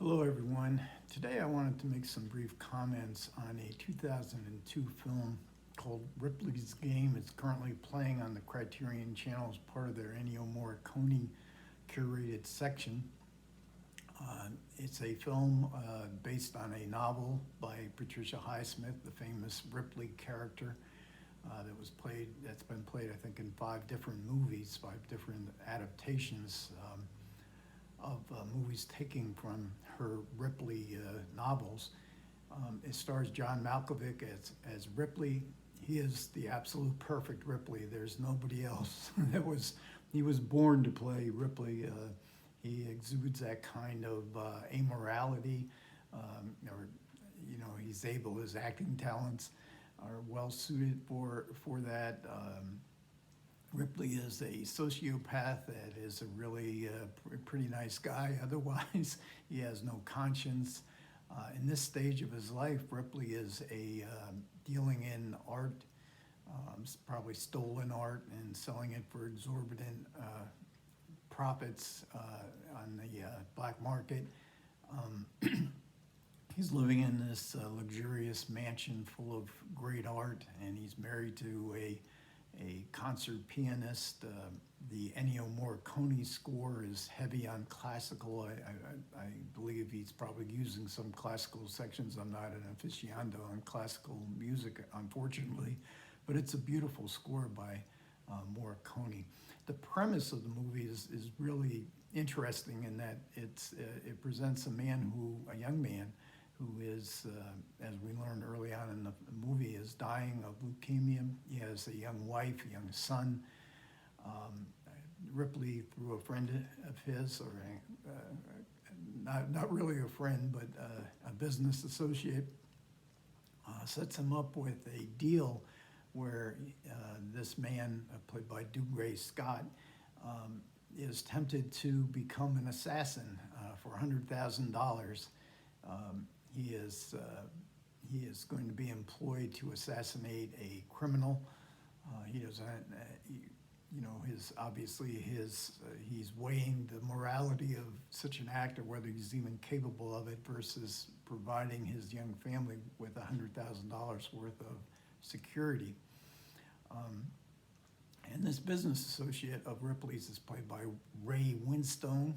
Hello everyone. Today I wanted to make some brief comments on a 2002 film called Ripley's Game. It's currently playing on the Criterion Channel as part of their Ennio Morricone curated section. It's a film based on a novel by Patricia Highsmith, the famous Ripley character that's been played I think in 5 different movies, 5 different adaptations of movies taken from her Ripley novels. It stars John Malkovich as Ripley. He is the absolute perfect Ripley. There's nobody else. He was born to play Ripley. He exudes that kind of amorality, he's able. His acting talents are well suited for that. Ripley is a sociopath that is a really pretty nice guy. Otherwise, he has no conscience. In this stage of his life, Ripley is dealing in art, probably stolen art, and selling it for exorbitant profits on the black market. He's living in this luxurious mansion full of great art, and he's married to a concert pianist. The Ennio Morricone score is heavy on classical. I believe he's probably using some classical sections. I'm not an aficionado on classical music, unfortunately, but it's a beautiful score by Morricone. The premise of the movie is really interesting in that it presents a young man who is, as we learned early on in the movie, is dying of leukemia. He has a young wife, a young son. Ripley, through a friend of his, or not really a friend, but a business associate, sets him up with a deal where this man, played by Dougray Scott, is tempted to become an assassin for $100,000. He is going to be employed to assassinate a criminal. He doesn't, he's weighing the morality of such an act, or whether he's even capable of it, versus providing his young family with $100,000 worth of security. And this business associate of Ripley's is played by Ray Winstone.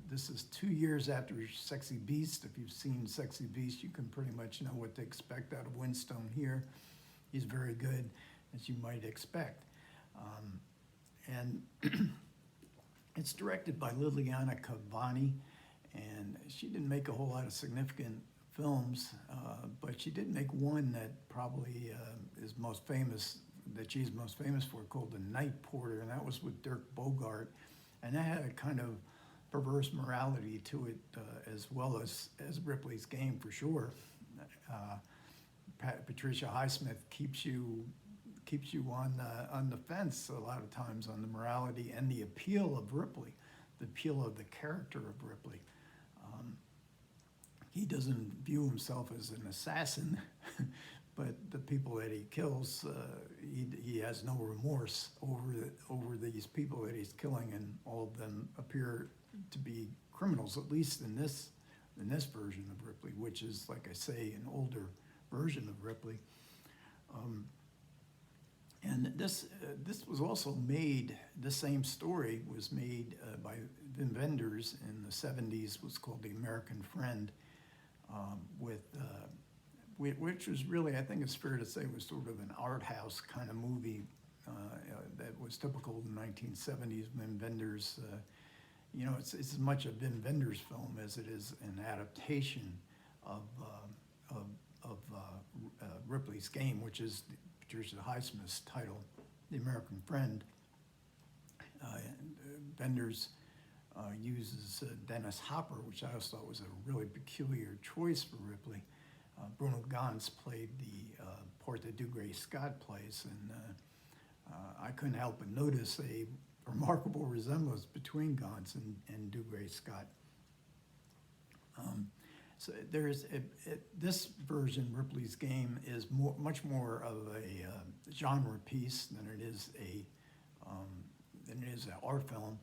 This is 2 years after Sexy Beast. If you've seen Sexy Beast, you can pretty much know what to expect out of Winstone here. He's very good, as you might expect. And it's directed by Liliana Cavani, and she didn't make a whole lot of significant films, but she did make one that probably is most famous, that she's most famous for, called The Night Porter, and that was with Dirk Bogarde, and that had a kind of perverse morality to it, as well as Ripley's Game, for sure. Patricia Highsmith keeps you on the fence a lot of times on the morality and the appeal of Ripley, the appeal of the character of Ripley. He doesn't view himself as an assassin, but the people that he kills, he has no remorse over these people that he's killing, and all of them appear to be criminals, at least in this version of Ripley, which is, like I say, an older version of Ripley. And this was also made, the same story was made by Wim Wenders in the 70s, was called The American Friend, which was really, I think it's fair to say, was sort of an art house kind of movie that was typical in the 1970s. Wim Wenders, it's as much a Wim Wenders film as it is an adaptation of Ripley's Game, which is Patricia Highsmith's title, The American Friend. Wenders uses Dennis Hopper, which I always thought was a really peculiar choice for Ripley. Bruno Ganz played the part that Dougray Scott plays, and I couldn't help but notice a remarkable resemblance between Ganz and Dougray Scott. So there's this version, Ripley's Game, is much more of a genre piece than it is an art film.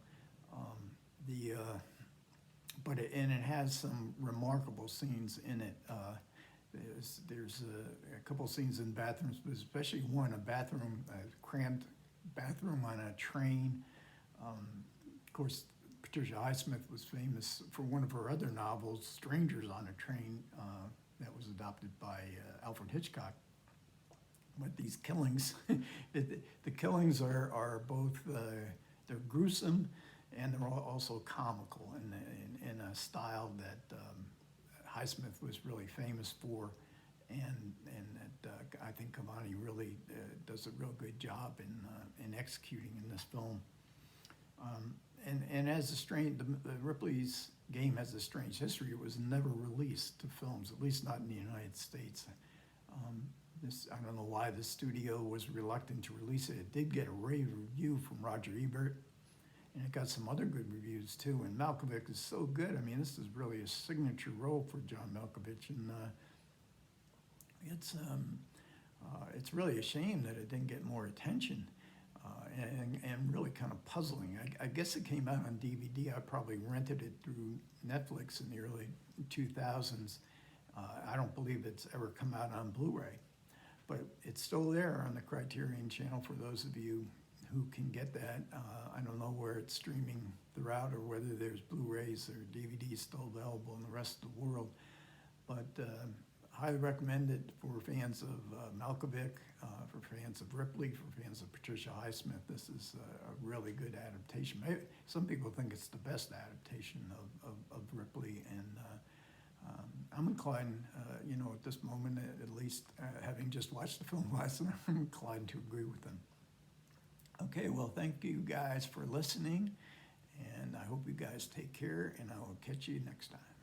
and it has some remarkable scenes in it. There's a couple scenes in bathrooms, but especially one, a cramped bathroom on a train. Of course, Patricia Highsmith was famous for one of her other novels, Strangers on a Train, that was adopted by Alfred Hitchcock. But these killings, the killings are both, they're gruesome and they're also comical in a style that Highsmith was really famous for, and that I think Cavani really does a real good job in executing in this film. And as the Ripley's Game has a strange history. It was never released to films, at least not in the United States. I don't know why the studio was reluctant to release it. It did get a rave review from Roger Ebert, and it got some other good reviews too. And Malkovich is so good. I mean, this is really a signature role for John Malkovich, and it's really a shame that it didn't get more attention, and really kind of puzzling. I guess it came out on DVD. I probably rented it through Netflix in the early 2000s. I don't believe it's ever come out on Blu-ray, but it's still there on the Criterion channel for those of you who can get that. I don't know where it's streaming throughout or whether there's Blu-rays or DVDs still available in the rest of the world, but highly recommend it for fans of Malkovich, for fans of Ripley, for fans of Patricia Highsmith. This is a really good adaptation. Maybe some people think it's the best adaptation of Ripley, and I'm inclined, at this moment, at least, having just watched the film last night, I'm inclined to agree with them. Okay, well, thank you guys for listening, and I hope you guys take care, and I will catch you next time.